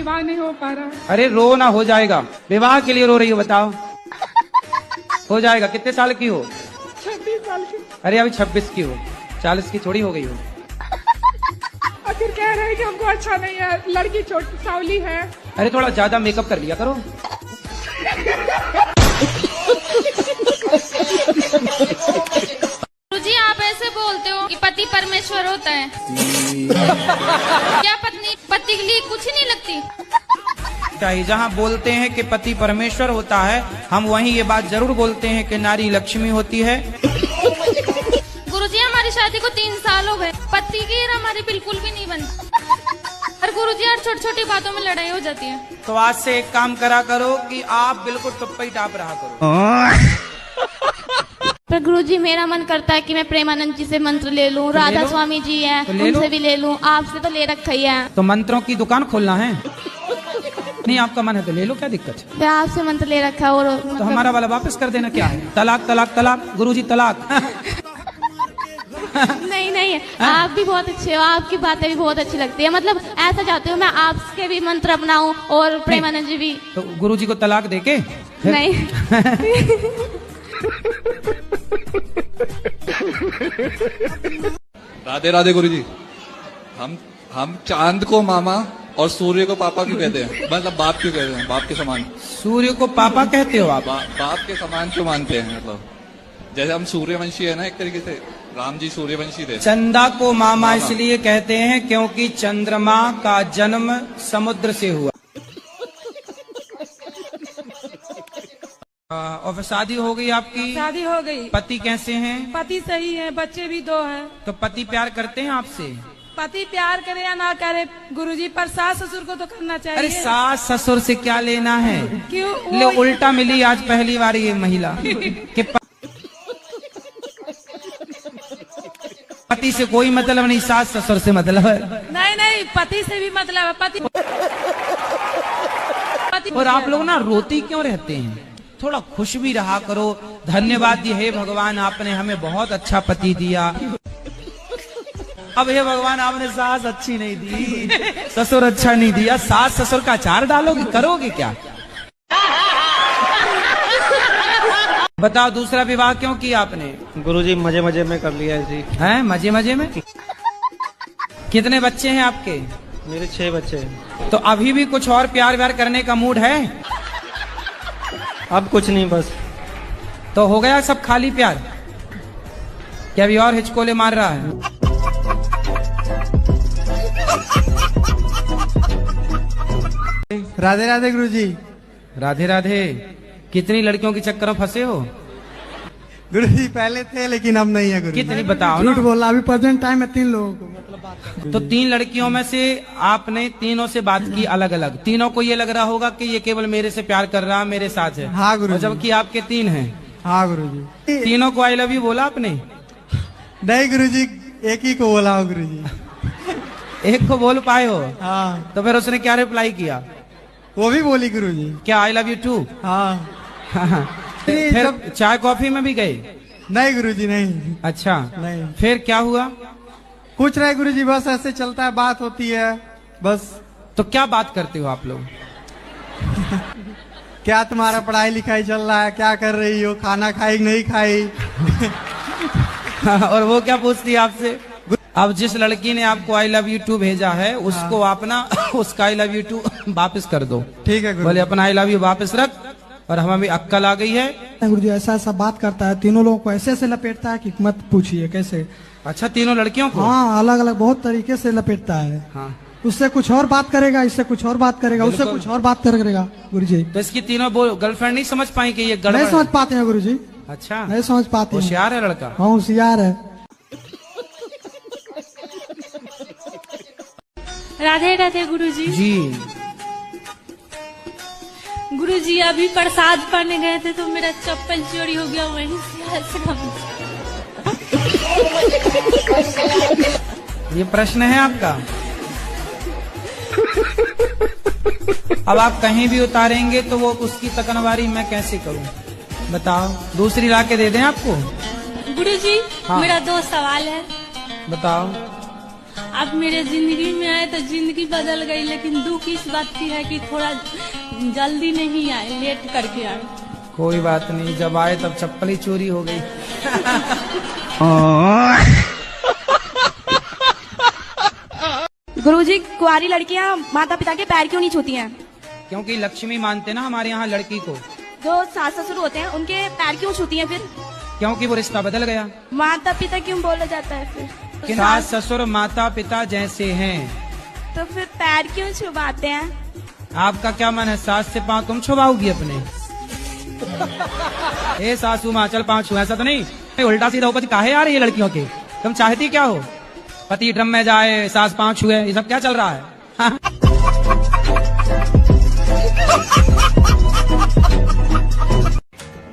विवाह नहीं हो पा रहा। अरे रो ना, हो जाएगा। विवाह के लिए रो रही हो, बताओ। हो जाएगा। कितने साल की हो? 26 साल की। अरे अभी 26 की हो, 40 की थोड़ी हो गई हो। और फिर कह रहे हैं कि हमको अच्छा नहीं है, लड़की छोटी सावली है। अरे थोड़ा ज्यादा मेकअप कर लिया करो। गुरुजी आप ऐसे बोलते हो कि पति परमेश्वर होता है। क्या पत्नी पति के लिए कुछ ही नहीं लगती? चाहिए जहाँ बोलते हैं कि पति परमेश्वर होता है, हम वहीं ये बात जरूर बोलते हैं कि नारी लक्ष्मी होती है। गुरुजी हमारी शादी को 3 साल हो गए, पति की हमारी बिल्कुल भी नहीं बनती। और गुरुजी हर छोटी छोटी बातों में लड़ाई हो जाती है। तो आज से एक काम करा करो कि आप बिल्कुल टुप्पा ही टाप रहा करो। पर गुरुजी मेरा मन करता है कि मैं प्रेमानंद जी से मंत्र ले लूं, राधा स्वामी जी हैं उनसे भी ले लूं, आपसे तो ले रखा ही है। तो मंत्रों की दुकान खोलना है? नहीं, आपका मन है तो ले लो, क्या दिक्कत है? तो आपसे मंत्र ले रखा है और तो हमारा वाला वापस कर देना। क्या है? तलाक तलाक तलाक, गुरुजी तलाक। नहीं नहीं, आप भी बहुत अच्छे हो, आपकी बातें भी बहुत अच्छी लगती है। मतलब ऐसा चाहती हूँ मैं आपके भी मंत्र अपनाऊं और प्रेमानंद जी भी। तो गुरुजी को तलाक देके? नहीं। राधे राधे गुरुजी। हम चांद को मामा और सूर्य को पापा क्यों कहते हैं? मतलब बाप क्यों कहते हैं? बाप के समान। सूर्य को पापा कहते हो आप? बाप के समान क्यों मानते हैं? मतलब जैसे हम सूर्यवंशी है ना, एक तरीके से राम जी सूर्यवंशी थे। चंदा को मामा इसलिए कहते हैं क्योंकि चंद्रमा का जन्म समुद्र से हुआ। और फिर शादी हो गई आपकी? शादी हो गई। पति कैसे हैं? पति सही है, बच्चे भी 2 हैं। तो पति प्यार करते हैं आपसे? पति प्यार करे या ना करे गुरुजी, पर सास ससुर को तो करना चाहिए। अरे सास ससुर से क्या लेना है? क्यों? ले उल्टा मिली आज पहली बार ये महिला कि पति से कोई मतलब नहीं, सास ससुर से मतलब है। नहीं नहीं, पति से भी मतलब है। पति और आप लोग ना रोती क्यों रहते हैं? थोड़ा खुश भी रहा करो। धन्यवाद जी, हे भगवान आपने हमें बहुत अच्छा पति दिया। अब हे भगवान आपने सास अच्छी नहीं दी, ससुर अच्छा नहीं दिया, सास ससुर का अचार डालोगे, करोगे क्या? बताओ दूसरा विवाह क्यों किया आपने? गुरुजी मजे मजे में कर लिया जी। हैं मजे मजे में? कितने बच्चे हैं आपके? मेरे 6 बच्चे हैं। तो अभी भी कुछ और प्यार व्यार करने का मूड है? अब कुछ नहीं, बस। तो हो गया सब खाली प्यार? क्या अभी और हिचकोले मार रहा है? राधे राधे गुरुजी। राधे राधे। कितनी लड़कियों के चक्कर में फंसे हो? गुरुजी पहले थे लेकिन अब नहीं है गुरुजी। कितनी बताओ ना। झूठ बोला, अभी प्रेजेंट टाइम में 3 लोगों को मतलब बात। तो 3 लड़कियों में से आपने तीनों से बात की अलग अलग। तीनों को ये लग रहा होगा कि ये केवल मेरे से प्यार कर रहा, मेरे साथ है। हाँ गुरुजी। जबकि आपके 3 हैं। हाँ गुरुजी। तीनों को आई लव यू बोला आपने? नहीं गुरुजी, एक ही को बोला हो गुरुजी। एक को बोल पाए हो? हाँ। तो फिर उसने क्या रिप्लाई किया? वो भी बोली गुरुजी। क्या आई लव यू टू? हाँ। फिर चाय कॉफी में भी गए? नहीं गुरुजी नहीं। अच्छा नहीं। फिर क्या हुआ? कुछ नहीं गुरुजी, बस ऐसे चलता है, बात होती है बस। तो क्या बात करते हो आप लोग? क्या तुम्हारा पढ़ाई लिखाई चल रहा है, क्या कर रही हो, खाना खाई नहीं खाई? और वो क्या पूछती है आपसे? अब जिस लड़की ने आपको आई लव यू टू भेजा है उसको आप ना उसका आई लव यू टू वापस कर दो। ठीक है गुरुजी। बोले अपना आई लव यू वापस रख। और हमें भी अक्कल आ गई है। गुरुजी ऐसा ऐसा बात करता है, तीनों लोगों को ऐसे ऐसे लपेटता है कि मत पूछिए कैसे। अच्छा, तीनों लड़कियों को? हाँ, अलग अलग बहुत तरीके से लपेटता है। हाँ। उससे कुछ और बात करेगा, इससे कुछ और बात करेगा, उससे कुछ और बात करेगा गुरुजी। तो इसकी तीनों गर्लफ्रेंड नहीं समझ पाई कि ये गड़बड़ नहीं है? समझ पाते हैं गुरुजी। अच्छा, नहीं समझ पाते। होशियार है लड़का। हाँ होशियार है। राधे राधे गुरुजी। जी। गुरुजी अभी प्रसाद पाने गए थे तो मेरा चप्पल चोरी हो गया, वहीं से ये प्रश्न है आपका? अब आप कहीं भी उतारेंगे तो वो उसकी तकनवारी मैं कैसे करूं? बताओ, दूसरी ला के दे दें आपको? गुरुजी हाँ। मेरा 2 सवाल है। बताओ। आप मेरे जिंदगी में आए तो जिंदगी बदल गई, लेकिन दुख इस बात की है कि थोड़ा जल्दी नहीं आए, लेट करके आए। कोई बात नहीं, जब आए तब चप्पल ही चोरी हो गई। गुरुजी, कुंवारी लड़कियां माता पिता के पैर क्यों नहीं छूती हैं? क्योंकि लक्ष्मी मानते ना हमारे यहाँ लड़की को। जो सास ससुर होते हैं उनके पैर क्यों छूती हैं फिर? क्योंकि वो रिश्ता बदल गया। माता पिता क्यों बोला जाता है फिर? सास ससुर माता पिता जैसे हैं, तो फिर पैर क्यों छुपाते हैं? आपका क्या मन है सास से पाँव तुम छुपाओगी अपने? ए सासू माँ चल पाँव छू, ऐसा तो नहीं। उल्टा सीधा उपज काहे आ रही है लड़कियों के? तुम चाहती क्या हो? पति ड्रम में जाए, सास पाँव छुए, ये सब क्या चल रहा है?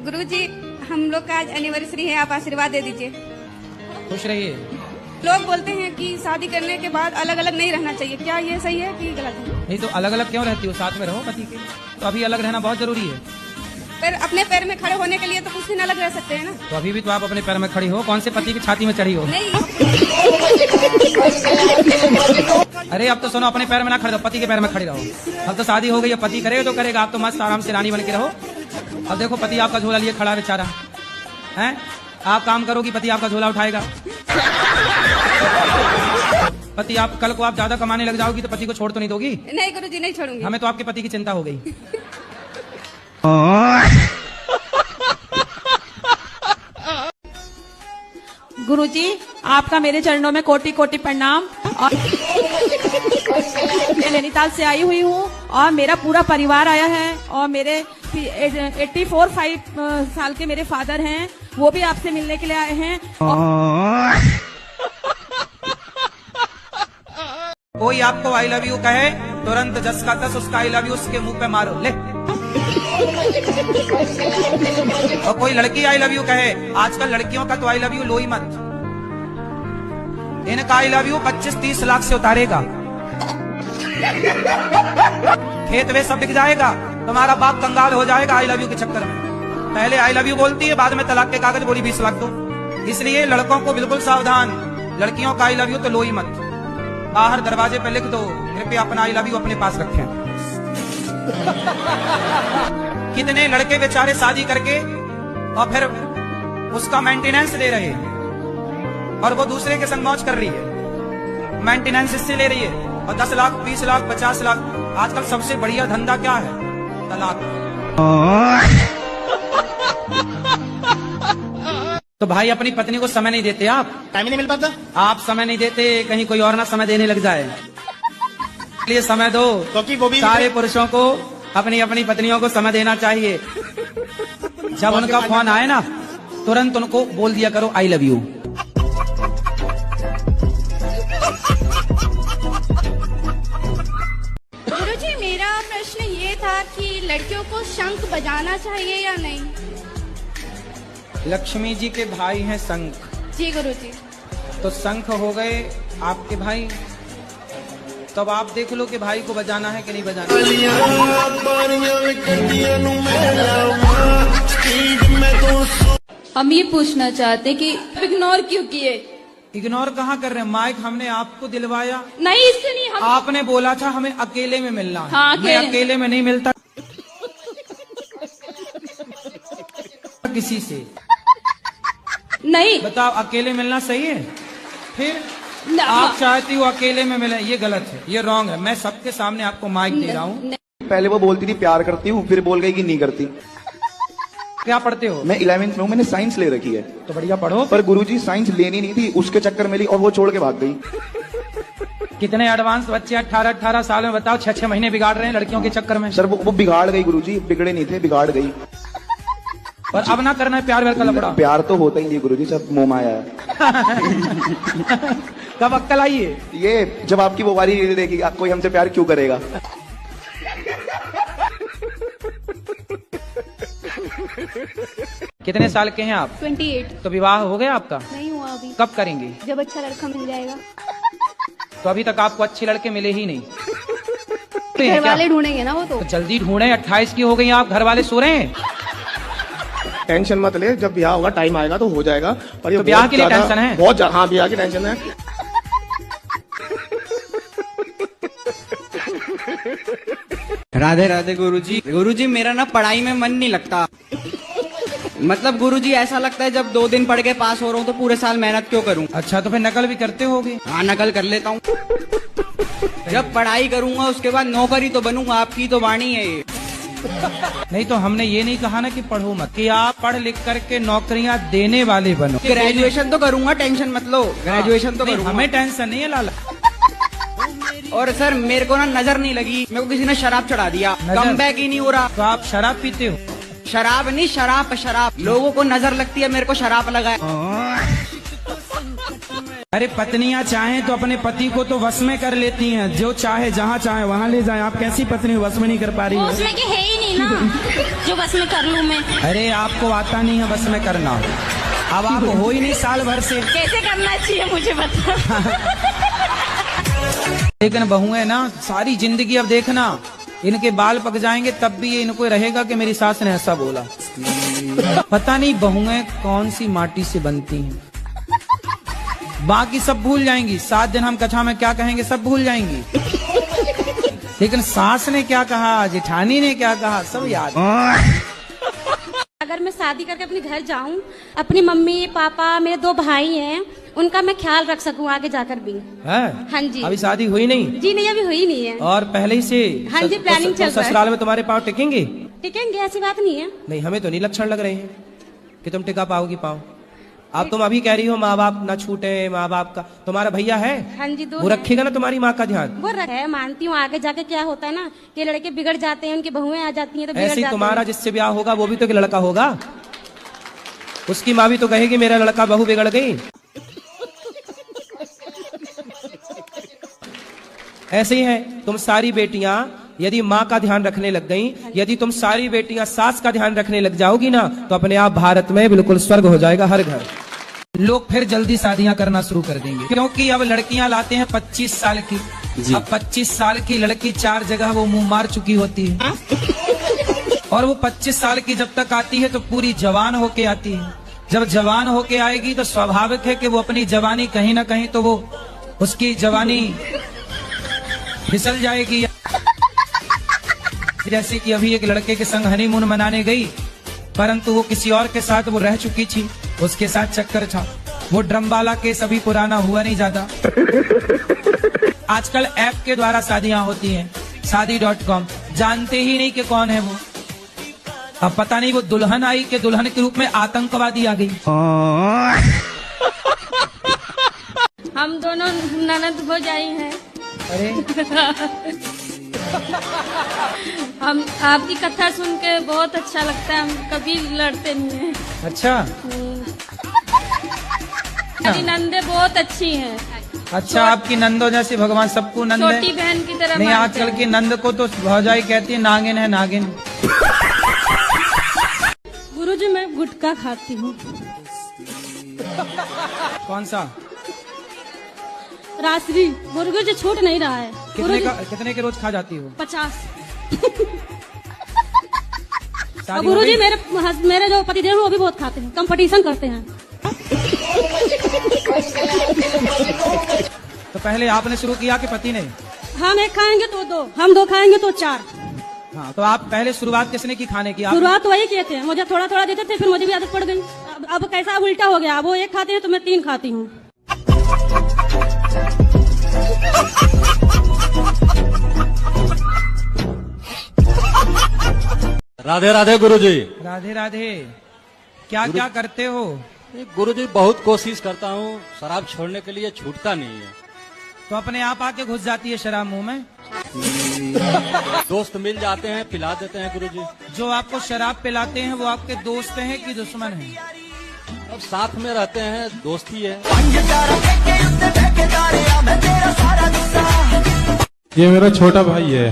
गुरुजी, हम लोग का आज एनिवर्सरी है, आप आशीर्वाद दे दीजिए। खुश रहिए। लोग बोलते हैं कि शादी करने के बाद अलग अलग नहीं रहना चाहिए, क्या ये सही है कि गलत है? नहीं तो अलग अलग क्यों रहती हो? साथ में रहो पति के। तो अभी अलग रहना बहुत जरूरी है। पर अपने पैर में खड़े होने के लिए तो कुछ दिन अलग रह सकते हैं ना? तो अभी भी तो आप अपने पैर में खड़ी हो। कौन से पति की छाती में चढ़ी हो? नहीं। अरे अब तो सुनो, अपने पैर में ना खड़े रहो, पति के पैर में खड़ी रहो। अब तो शादी हो गई है, पति करेगा तो करेगा। आप तो मस्त आराम से रानी बन के रहो। अब देखो पति आपका झोला लिए खड़ा बेचारा है, आप काम करोगी पति आपका झोला उठाएगा। पति आप कल को आप ज्यादा कमाने लग जाओगी तो पति को छोड़ तो नहीं दोगी? नहीं गुरुजी, नहीं छोड़ूंगी। हमें तो आपके पति की चिंता हो गई। गुरुजी, आपका मेरे चरणों में कोटि कोटि प्रणाम। और मैं नैनीताल से आई हुई हूँ और मेरा पूरा परिवार आया है और मेरे 84 साल के मेरे फादर हैं, वो भी आपसे मिलने के लिए आए हैं। कोई आपको आई लव यू कहे, तुरंत 10 का 10 उसका आई लव यू उसके मुंह पे मारो ले। और कोई लड़की आई लव यू कहे, आजकल लड़कियों का तो आई लव यू लो ही मत। इनका आई लव यू 25-30 लाख से उतारेगा। खेत वे सब बिक जाएगा, तुम्हारा बाप कंगाल हो जाएगा आई लव यू के चक्कर में। पहले आई लव यू बोलती है, बाद में तलाक के कागज बोली 20 लाख दो। इसलिए लड़कों को बिल्कुल सावधान, लड़कियों का आई लव यू तो लो ही मत। बाहर दरवाजे पे लिख दो, कृपया अपना आई लव यू अपने पास रखें। कितने लड़के बेचारे शादी करके और फिर उसका मेंटेनेंस दे रहे हैं और वो दूसरे के संग मौज कर रही है। मेंटेनेंस इससे ले रही है और 10 लाख 20 लाख 50 लाख। आजकल सबसे बढ़िया धंधा क्या है? तलाक। तो भाई अपनी पत्नी को समय नहीं देते आप? टाइम ही नहीं मिल पाता। आप समय नहीं देते, कहीं कोई और ना समय देने लग जाए। इसलिए समय दो। क्योंकि वो भी सारे पुरुषों को अपनी अपनी पत्नियों को समय देना चाहिए। जब उनका फोन आए ना, तुरंत उनको बोल दिया करो आई लव यू। गुरुजी, मेरा प्रश्न ये था कि लड़कियों को शंख बजाना चाहिए या नहीं? लक्ष्मी जी के भाई हैं शंख। जी गुरुजी। तो शंख हो गए आपके भाई, तब आप देख लो कि भाई को बजाना है कि नहीं बजाना। हम ये पूछना चाहते कि इग्नोर क्यों किए? इग्नोर कहाँ कर रहे हैं? माइक हमने आपको दिलवाया। नहीं, इससे नहीं। हम आपने बोला था हमें अकेले में मिलना है। हाँ, मैं अकेले में नहीं मिलता किसी से। नहीं, बताओ अकेले मिलना सही है? फिर आप चाहती हो अकेले में मिले, ये गलत है, ये रॉन्ग है। मैं सबके सामने आपको माइक दे रहा हूँ। पहले वो बोलती थी प्यार करती हूँ, फिर बोल गई कि नहीं करती। क्या पढ़ते हो? मैं 11th में हूँ, मैंने साइंस ले रखी है। तो बढ़िया पढ़ो। पर गुरुजी साइंस लेनी नहीं थी, उसके चक्कर में ली और वो छोड़ के भाग गई। कितने एडवांस बच्चे 18-18 साल में, बताओ 6-6 महीने बिगाड़ रहे हैं लड़कियों के चक्कर में। सर वो बिगाड़ गई गुरुजी, बिगड़े नहीं थे, बिगाड़ गई। पर अब ना करना है प्यार व्यार का लफड़ा। प्यार तो होता ही नहीं गुरुजी, सब मोह माया है। कब अक्कल आई है? ये जब आपकी वो वारी देगी, कोई हमसे प्यार क्यों करेगा। कितने साल के हैं आप? 28। तो विवाह हो गया आपका? नहीं हुआ अभी। कब करेंगे? जब अच्छा लड़का मिल जाएगा। तो अभी तक आपको अच्छे लड़के मिले ही नहीं। घर वाले ढूंढेंगे ना वो तो जल्दी ढूंढे। 28 की हो गई आप, घर वाले सो रहे हैं। टेंशन मत ले, जब ब्याह होगा टाइम आएगा तो हो जाएगा। पर ये तो ब्याह के लिए टेंशन है? बहुत। हाँ, ब्याह की टेंशन है। राधे राधे गुरुजी। गुरुजी मेरा ना पढ़ाई में मन नहीं लगता। मतलब गुरुजी ऐसा लगता है जब 2 दिन पढ़ के पास हो रहा हूँ तो पूरे साल मेहनत क्यों करूँ। अच्छा तो फिर नकल भी करते होगे? हाँ नकल कर लेता हूँ। जब पढ़ाई करूंगा उसके बाद नौकरी तो बनूंगा, आपकी तो वाणी है ये। नहीं तो हमने ये नहीं कहा ना कि पढ़ो मत, कि आप पढ़ लिख करके नौकरियां देने वाले बनो। ग्रेजुएशन तो करूंगा, टेंशन मत लो, ग्रेजुएशन तो करूंगा। हमें टेंशन नहीं है लाला। और सर मेरे को ना नजर नहीं लगी, मेरे को किसी ने शराब चढ़ा दिया, कम बैक ही नहीं हो रहा। तो आप शराब पीते हो? शराब नहीं, शराब शराब। लोगों को नजर लगती है, मेरे को शराब लगा है। अरे पत्नियां चाहें तो अपने पति को तो वश में कर लेती हैं, जो चाहे जहाँ चाहे वहाँ ले जाए। आप कैसी पत्नी वश में नहीं कर पा रही वो उसमें के है ही नहीं ना जो बस में कर लूं मैं। अरे आपको आता नहीं है बस में करना, अब आप हो ही नहीं साल भर से। कैसे करना चाहिए मुझे बता। लेकिन बहुएं ना सारी जिंदगी अब देखना, इनके बाल पक जाएंगे तब भी ये इनको रहेगा कि मेरी सास ने ऐसा बोला। पता नहीं बहुएं कौन सी माटी से बनती हैं। बाकी सब भूल जाएंगी, 7 दिन हम कथा में क्या कहेंगे सब भूल जाएंगी, लेकिन सास ने क्या कहा, जेठानी ने क्या कहा, सब याद। अगर मैं शादी करके अपने घर जाऊं, अपनी मम्मी पापा मेरे 2 भाई हैं, उनका मैं ख्याल रख सकूं आगे जाकर भी। है? हाँ जी। अभी शादी हुई नहीं? जी नहीं, अभी हुई नहीं है। और पहले ही से? हाँ जी, प्लानिंग चल रहा है। ससुराल में तुम्हारे पाँव टिकेंगे? टिकेंगे, ऐसी बात नहीं है। नहीं हमें तो नहीं लक्षण लग रहे हैं कि तुम टिका पाओगी पाँव। अब तुम अभी कह रही हो माँ बाप ना छूटे, माँ बाप का तुम्हारा भैया है? हाँ जी, 2 वो रखेगा ना तुम्हारी माँ का ध्यान? वो है, मानती हूँ। आगे जाके क्या होता है ना कि लड़के बिगड़ जाते हैं, उनकी बहुएं आ जाती हैं तो बिगड़ ऐसे जाते तुम्हारा हैं। जिससे ब्याह होगा वो भी तो एक लड़का होगा, उसकी माँ भी तो कहेगी मेरा लड़का बहू बिगड़ गई। ऐसे ही है, तुम सारी बेटियां यदि माँ का ध्यान रखने लग गई, यदि तुम सारी बेटियां सास का ध्यान रखने लग जाओगी ना, तो अपने आप भारत में बिल्कुल स्वर्ग हो जाएगा हर घर। लोग फिर जल्दी शादियां करना शुरू कर देंगे, क्योंकि अब लड़कियां लाते हैं 25 साल की। अब 25 साल की लड़की 4 जगह वो मुंह मार चुकी होती है, और वो 25 साल की जब तक आती है तो पूरी जवान होके आती है। जब जवान होके आएगी तो स्वाभाविक है कि वो अपनी जवानी कहीं ना कहीं तो वो उसकी जवानी फिसल जाएगी। जैसे कि अभी एक लड़के के संग हनीमून मनाने गई, परंतु वो किसी और के साथ वो रह चुकी थी, उसके साथ चक्कर था। वो ड्रम वाला केस अभी पुराना हुआ नहीं ज्यादा। आजकल ऐप के द्वारा शादियां होती हैं, शादी.com, जानते ही नहीं कि कौन है वो। अब पता नहीं वो दुल्हन आई कि दुल्हन के रूप में आतंकवादी आ गई। हम दोनों ननद भौजाई हैं। अरे हम आपकी कथा सुन के बहुत अच्छा लगता है, हम कभी लड़ते नहीं हैं। अच्छा, मेरी नंदे बहुत अच्छी हैं। अच्छा, आपकी नंदो जैसे भगवान सबको नंद है। छोटी बहन की तरह नहीं, मानते आजकल हैं। की नंद को तो भौजाई कहती है नागिन है, नागिन। गुरुजी मैं गुटखा खाती हूँ। कौन सा? रात्रि। गुरुजी छूट नहीं रहा है। कितने के रोज खा जाती हो? 50। शादी हो गुरुजी गई? मेरे जो पतिदेव हैं वो भी बहुत खाते हैं, कंपटीशन करते हैं। तो पहले आपने शुरू किया कि पति ने? हम 1 खाएंगे तो 2, हम 2 खाएंगे तो 4। हाँ, तो आप पहले शुरुआत किसने की खाने की? शुरुआत वही किए थे, मुझे थोड़ा थोड़ा देते थे, फिर मुझे भी आदत पड़ गई। अब कैसा उल्टा हो गया, वो 1 खाते हैं तो मैं 3 खाती हूँ। राधे राधे गुरुजी। राधे राधे। क्या क्या करते हो? गुरुजी बहुत कोशिश करता हूँ, शराब छोड़ने के लिए छूटता नहीं है। तो अपने आप आके घुस जाती है शराब मुंह में? दोस्त मिल जाते हैं, पिला देते हैं गुरुजी। जो आपको शराब पिलाते हैं वो आपके दोस्त हैं कि दुश्मन हैं? अब साथ में रहते हैं, दोस्ती है। ये मेरा छोटा भाई है,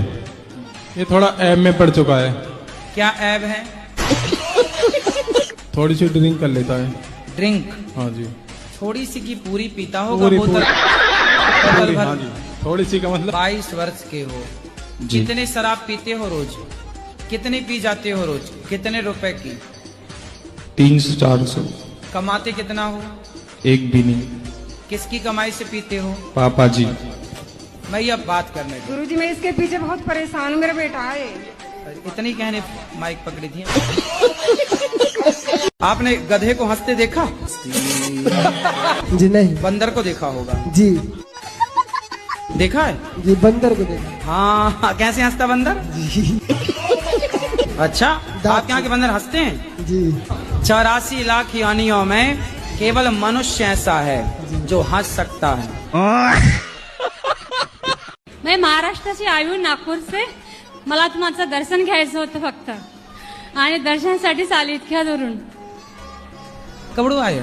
ये थोड़ा ऐब में पड़ चुका है। क्या ऐब है? थोड़ी सी ड्रिंक कर लेता है। ड्रिंक? हाँ जी। थोड़ी सी की पूरी पीता होगा? पूरी, हाँ जी। थोड़ी सी का मतलब? 22 वर्ष के हो जी। कितने शराब पीते हो रोज? कितनी पी जाते हो रोज? कितने रुपए की? 300-400। कमाते कितना हो? एक भी नहीं। किसकी कमाई से पीते हो? पापा जी। मैं अब बात करने दो। गुरुजी मैं इसके पीछे बहुत परेशान हूँ, मेरा बेटा है। इतनी कहने माइक पकड़ी थी। आपने गधे को हंसते देखा? जी नहीं। बंदर को देखा होगा? जी देखा है? जी बंदर को देखा। हाँ, कैसे हंसता बंदर? जी। अच्छा, आपके यहाँ के बंदर हंसते हैं? जी। 84 लाख योनियों में केवल मनुष्य ऐसा है जो हंस सकता है। मैं महाराष्ट्राची आई हूँ, नागपूर से. मला तुमचं दर्शन घ्यायचं होतं फक्त, आणि दर्शनासाठीच आली इतक्या दुरून. कबड़ू आए?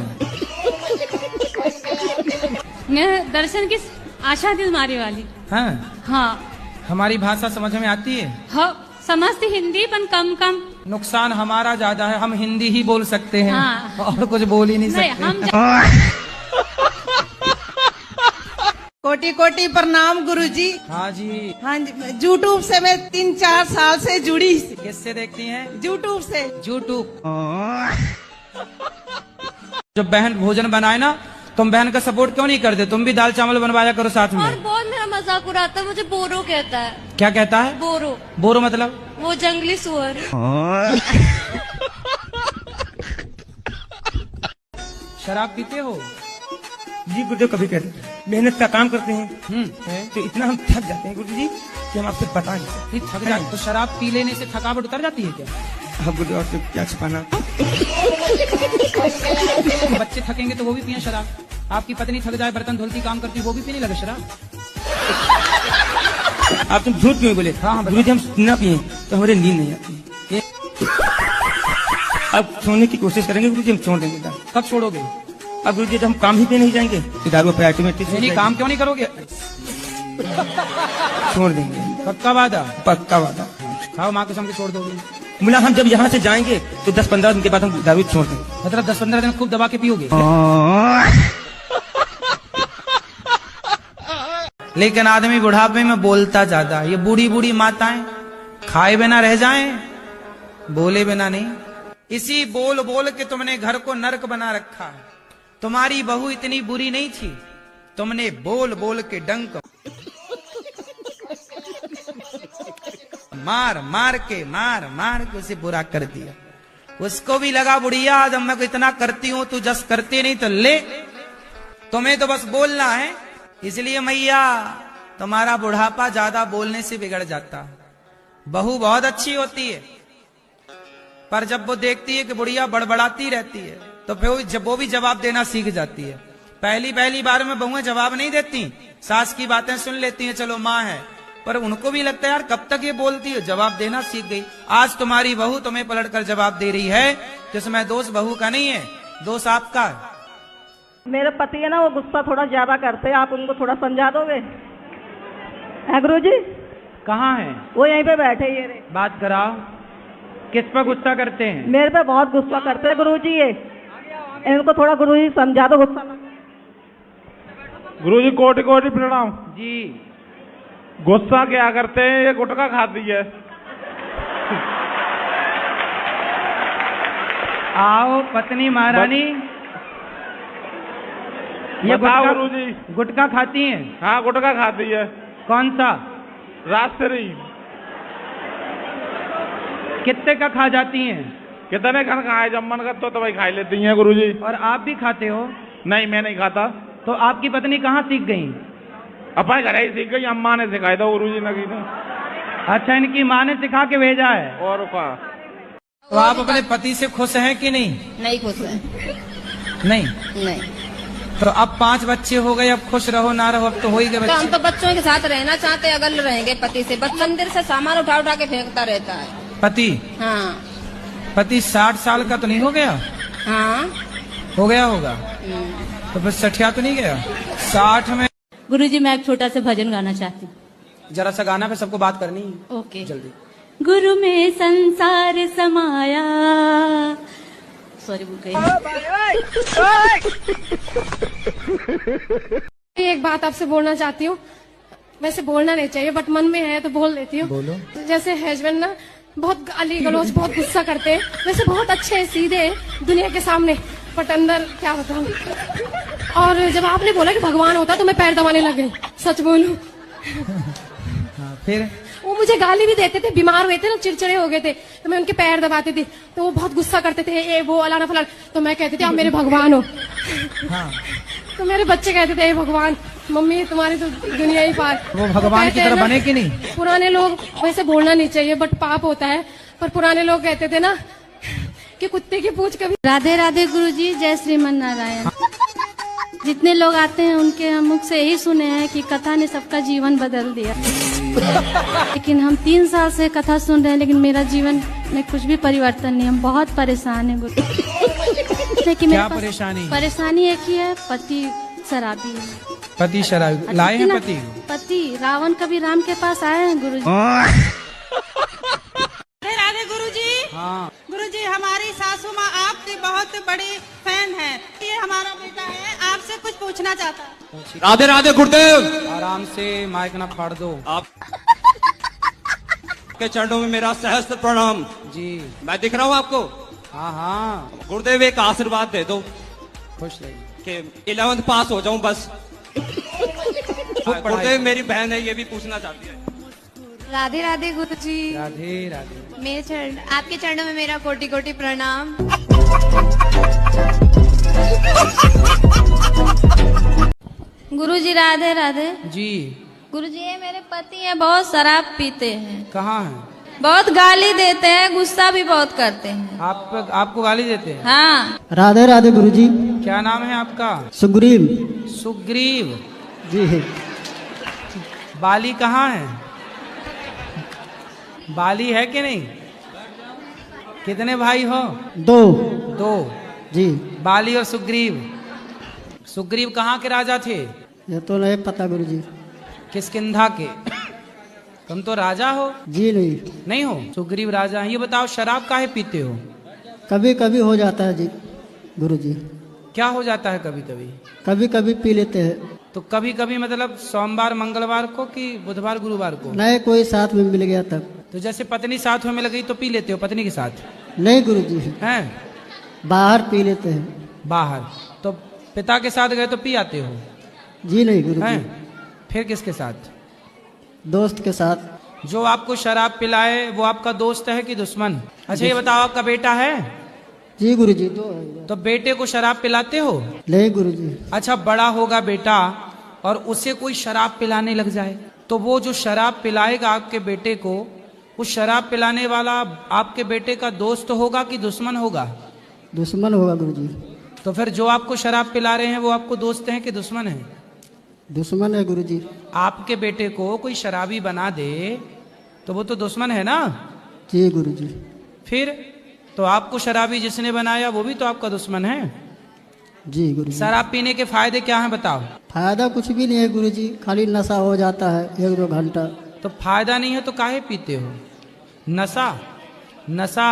मैं दर्शन की आशा थी तुम्हारी वाली. हाँ हाँ. हमारी भाषा समझ में आती है? हो, समझती हिंदी पण कम कम. नुकसान हमारा ज्यादा है, हम हिंदी ही बोल सकते हैं. हाँ. और कुछ बोल ही नहीं सकते. कोटि कोटि प्रणाम गुरुजी. हाँ जी. हाँ जी, यूट्यूब से मैं 3-4 साल से जुड़ी. किससे देखती हैं? यूट्यूब से. यूट्यूब. जब बहन भोजन बनाए ना, तुम बहन का सपोर्ट क्यों नहीं करते? तुम भी दाल चावल बनवाया करो साथ में. और बहुत मेरा मजाक उड़ाता है, मुझे बोरो कहता है. क्या कहता है? बोरो. बोरो मतलब? वो जंगली सुअर. शराब पीते हो? जी गुरुदेव, कभी कहते मेहनत का काम करते हैं तो इतना हम थक जाते हैं गुरुजी कि हम आपसे बता नहीं सकते. थक जाते तो शराब पी लेने से थकावट उतर जाती है क्या? हाँ गुरुदेव, आपसे क्या छिपाना. बच्चे थकेंगे तो वो भी पिए शराब. आपकी पत्नी थक जाए, बर्तन धुलती काम करती, वो भी पीने लगे शराब. आप तुम झूठ क्यों बोले? हाँ गुरुजी, हम न पिए तो हमारे नींद नहीं आती. अब सोने की कोशिश करेंगे गुरुजी, हम छोड़ देंगे. कब छोड़ोगे? अब गुरुजी जब हम काम ही पे नहीं जाएंगे तो दारू पे ऑटोमेटिक काम क्यों नहीं करोगे? छोड़ देंगे. पक्का वादा? पक्का वादा. खाओ माँ कसम के छोड़ दोगे? मुला, हम जब यहाँ से जाएंगे तो 10-15 दिन के बाद हम दारू छोड़ देंगे. मतलब 10-15 दिन खूब दबा के पियोगे? लेकिन आदमी बुढ़ापे में बोलता ज्यादा. ये बूढ़ी बूढ़ी माताएं खाए बिना रह जाएं, बोले बिना नहीं. इसी बोल बोल के तुमने घर को नरक बना रखा है. तुम्हारी बहू इतनी बुरी नहीं थी, तुमने बोल बोल के डंक मार मार के उसे बुरा कर दिया. उसको भी लगा बुढ़िया जब मैं को इतना करती हूं, तू जस करती नहीं तो ले. तुम्हें तो बस बोलना है. इसलिए मैया तुम्हारा बुढ़ापा ज्यादा बोलने से बिगड़ जाता है. बहू बहुत अच्छी होती है, पर जब वो देखती है कि बुढ़िया बड़बड़ाती रहती है तो फिर जब वो भी जवाब देना सीख जाती है. पहली बार में बहुएं जवाब नहीं देती, सास की बातें सुन लेती हैं, चलो माँ है, पर उनको भी लगता है यार कब तक ये बोलती है, जवाब देना सीख गई. आज तुम्हारी बहू तुम्हें पलटकर जवाब दे रही है तो इसमें दोष बहू का नहीं है, दोष आपका है. मेरे पति है ना, वो गुस्सा थोड़ा ज्यादा करते हैं, आप उनको थोड़ा समझा दोगे? है गुरुजी? कहाँ है वो? यहीं पे बैठे. ये बात कराओ. किस पर गुस्सा करते हैं? मेरे पे बहुत गुस्सा करते हैं गुरुजी. ये इनको थोड़ा गुरुजी समझा दो गुस्सा. गुरुजी कोटि कोटि प्रणाम जी. गुस्सा क्या करते हैं, ये गुटखा खाती है. आओ पत्नी महारानी. ये गुरुजी गुटखा खाती हैं? हाँ गुटखा खाती है. कौन सा? राजश्री. कितने का खा जाती हैं? कितने खन खाए, जब मन कर तो भाई खा लेती हैं गुरुजी. और आप भी खाते हो? नहीं, मैं नहीं खाता. तो आपकी पत्नी कहाँ सीख गई? अपने घर ही सीख गई, अम्मा ने सिखाई था गुरुजी नगी ने. अच्छा, इनकी माँ ने सिखा के भेजा है. और क्या? तो आप अपने पति से खुश हैं कि नहीं? नहीं खुश है. नहीं. तो अब 5 बच्चे हो गए, अब खुश रहो ना रहो, अब तो हो ही गए बच्चे. तो हम तो बच्चों के साथ रहना चाहते, अगर रहेंगे पति से. मंदिर से सामान उठा उठा के फेंकता रहता है पति. हाँ. पति 60 साल का तो नहीं हो गया? हाँ हो गया होगा. तो बस 60 तो नहीं गया, 60 में. गुरुजी, मैं एक छोटा सा भजन गाना चाहती हूँ. जरा सा गाना पे सबको बात करनी है. ओके. जल्दी. गुरु में संसार समाया. सॉरी, भूल गई. एक बात आपसे बोलना चाहती हूँ. वैसे बोलना नहीं चाहिए बट मन में है तो बोल देती हूँ. बोलो. जैसे हस्बैंड ना बहुत गाली गलौज, बहुत गुस्सा करते हैं. वैसे बहुत अच्छे हैं, सीधे हैं दुनिया के सामने, बट अंदर क्या बताऊँ. और जब आपने बोला कि भगवान होता तो मैं पैर दबाने लग गई. सच बोलूं, फिर वो मुझे गाली भी देते थे, बीमार हुए थे ना, चिड़चिड़े हो गए थे, तो मैं उनके पैर दबाती थी, तो वो बहुत गुस्सा करते थे, ये वो अलाना फलाना, तो मैं कहती थी आप मेरे भगवान हो। हाँ। तो मेरे बच्चे कहते थे भगवान, मम्मी तुम्हारी तो दुनिया ही पार। वो भगवान की तरह बने कि नहीं? पुराने लोग, वैसे बोलना नहीं चाहिए बट पाप होता है, पर पुराने लोग कहते थे ना कि कुत्ते की पूंछ कभी। राधे राधे गुरुजी, जय श्रीमन नारायण। जितने लोग आते हैं उनके मुख से यही सुने हैं कि कथा ने सबका जीवन बदल दिया। लेकिन हम 3 साल से कथा सुन रहे हैं, लेकिन मेरा जीवन में कुछ भी परिवर्तन नहीं। हम बहुत परेशान हैं गुरु। क्या परेशानी? परेशानी एक ही है, पति शराबी है। पति शराबी लाए हैं? पति पति रावण कभी राम के पास आए हैं गुरुजी। राधे गुरुजी। हाँ। गुरुजी, हमारी सासू माँ आपकी बहुत बड़ी फैन है। ये हमारा बेटा है, आपसे कुछ पूछना चाहता है। राधे राधे गुरुदेव। आराम से, माइक ना फाड़ दो। आप के चरणों में मेरा सहस्त्र प्रणाम जी। मैं दिख रहा हूँ आपको? हाँ हाँ। गुरुदेव एक आशीर्वाद दे दो, खुश रहिए कि 11th पास हो जाऊं बस। गुरुदेव मेरी बहन है, ये भी पूछना चाहती है। राधे राधे गुरुजी। राधे राधे। मेरे चरण, आपके चरणों में मेरा कोटि कोटि प्रणाम। गुरुजी राधे राधे जी। गुरुजी ये मेरे पति हैं, बहुत शराब पीते हैं। कहाँ है? बहुत गाली देते हैं, गुस्सा भी बहुत करते हैं। आपको गाली देते हैं? हाँ। राधे राधे गुरुजी। क्या नाम है आपका? सुग्रीव। सुग्रीव जी। बाली कहाँ है? बाली है कि नहीं? कितने भाई हो? 2 जी। बाली और सुग्रीव। सुग्रीव कहाँ के राजा थे? ये तो नहीं पता गुरुजी। किष्किंधा के। तुम तो राजा हो? जी नहीं हो। सुग्रीव राजा हैं। ये बताओ शराब काहे पीते हो? कभी कभी हो जाता है जी गुरुजी। क्या हो जाता है कभी कभी? कभी कभी पी लेते हैं। तो कभी कभी मतलब सोमवार मंगलवार को कि बुधवार गुरुवार को? नहीं, कोई साथ में मिल गया तब। तो जैसे पत्नी साथ में मिल गई तो पी लेते हो पत्नी के साथ? नहीं गुरुजी। हैं? बाहर पी लेते हैं। बाहर? तो पिता के साथ गए तो पी आते हो? जी नहीं गुरुजी। फिर किसके साथ? दोस्त के साथ। जो आपको शराब पिलाए वो आपका दोस्त है कि दुश्मन? अच्छा ये बताओ, आपका बेटा है? जी गुरुजी, 2 है। तो बेटे को शराब पिलाते हो? नहीं गुरुजी। अच्छा, बड़ा होगा बेटा और उसे कोई शराब पिलाने लग जाए तो वो जो शराब पिलाएगा आपके बेटे को, उस शराब पिलाने वाला आपके बेटे का दोस्त होगा कि दुश्मन होगा? दुश्मन होगा गुरुजी। तो फिर जो आपको शराब पिला रहे हैं वो आपको दोस्त हैं कि दुश्मन हैं? दुश्मन है गुरुजी। आपके बेटे को कोई शराबी बना दे तो वो तो दुश्मन है ना? जी गुरुजी। फिर तो आपको शराबी जिसने बनाया वो भी तो आपका दुश्मन है? जी गुरुजी। शराब पीने के फायदे क्या हैं बताओ? फायदा कुछ भी नहीं है गुरुजी, खाली नशा हो जाता है 1-2 घंटा। तो फायदा नहीं है तो काहे पीते हो? नशा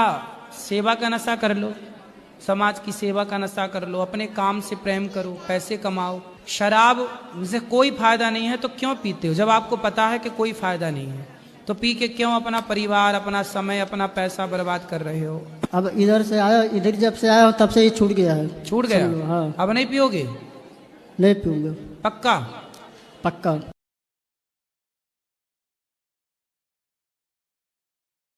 सेवा का नशा कर लो, समाज की सेवा का नशा कर लो, अपने काम से प्रेम करो, पैसे कमाओ। शराब से कोई फायदा नहीं है तो क्यों पीते हो? जब आपको पता है कि कोई फायदा नहीं है तो पी के क्यों अपना परिवार, अपना समय, अपना पैसा बर्बाद कर रहे हो? अब इधर जब से आया हूँ तब से ही छूट गया है। छूट गया? हाँ। अब नहीं पियोगे? नहीं पीऊंगा। पक्का? पक्का।